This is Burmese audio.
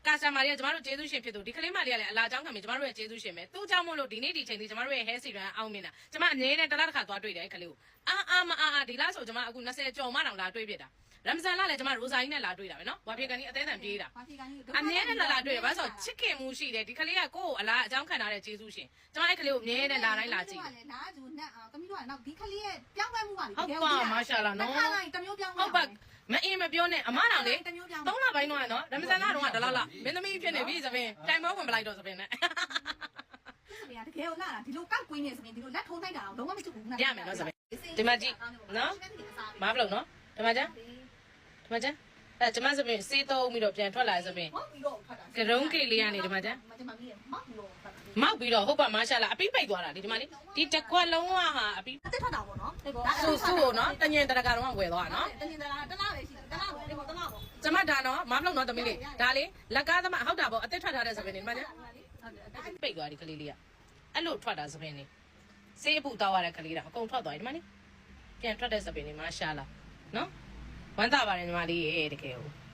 ကာရှာမာတွေကကျမတို့ကျေးဇူးရှင်ဖြစ်သူဒီကလေးမလေးကလည်းအလားကြောင်းခံပြီးကျမတို့ရဲ့ကျေးဇူးရှင်ပဲသူ့ကြောင့်မို့လို့ဒီနေ့ဒီချိန်ဒီကျမတို့ရဲ့ hair serum အောင်မြင်တာကျမအမြဲတမ်းတစ်လားတစ်ခါသွားတွေ့တယ်ကလေးကိုအာဒီလားဆိုကျမအခု20ကျော်မှတောင်လာတွေ့ပြတာရမ်ဇန်လလည်းကျမရိုဇာကြီးနဲ့လာတွေ့တာပဲနော်ဝါဖေကန်ကြီးအသေးအံပြေးတာအမြဲတမ်းလာတွေ့တယ်ဘာလို့ဆိုချစ်ခင်မှုရှိတယ်ဒီကလေးကကိုယ့်ကိုအလားအကြောင်းခံထားတဲ့ကျေးဇူးရှင်ကျမအဲ့ကလေးကိုအမြဲတမ်းလာတိုင်းလာကြည့်တယ်လာဂျူနဲ့ကမီးတို့ကနောက်ဒီကလေးရဲ့ပြောင်းလဲမှုပါလေ ဟုတ်ပါမာရှာလာနော်တမျိုးပြောင်းဟုတ်ပါမအင်းမပြောနဲ့အမတော်လေ3လပိုင်းတော့နော်ရမ်ဇန်လတော့ကတလားလားမင်းသမီးဖြစ်နေပြီသပင်တိုင်မောဝင်ပလိုက်တော့သပင်နဲ့တကယ်ကိုလာတာဒီလိုကောက်ကွင်းနေဆိုရင်ဒီလိုလက်ထုံးလိုက်တာတော့လုံးဝမချစ်ဘူးရမယ်နော်သပင်ဒီမှာကြည့်နော်မဘလို့နော်ဒီမှာကြအဲကျမသပင်စေးသုံးပြီးတော့ပြန်ထွက်လာသပင်ကရုံးကေလေးကနေဒီမှာကြမောက်ပြီးတော့ဟုတ်ပါမာရှာလာအပိပိတ်သွားတာဒီမှာလေဒီတကွက်လုံးဟာအပိတက်ထွက်တာပေါ့နော်ဆူကိုနော်တညင်တရကတော့ဝယ်သွားနော်တညင်တလားတစ်လားပဲရှိတယ်တစ်လားပေါ့ဒီပေါ်တစ်လားပေါ့ကျမဒါနော်မဘလို့နော်သမီးလေးဒါလေလက်ကားသမားဟုတ်တာပေါ့အသက်ထွက်ထားတဲ့သပင်နေဒီမှာကြပိတ်သွားဒီကလေးလေးကအဲ့လိုထွက်တာသပင်နေစေးအပူတောက်ရတဲ့ကလေးတာအကုန်ထွက်သွားဒီမှာလေပြန်ထွက်တဲ့သပင်နေမာရှာလာနော်ဝမ်းသာပါတယ်ညီမလေးရေတကယ်ကို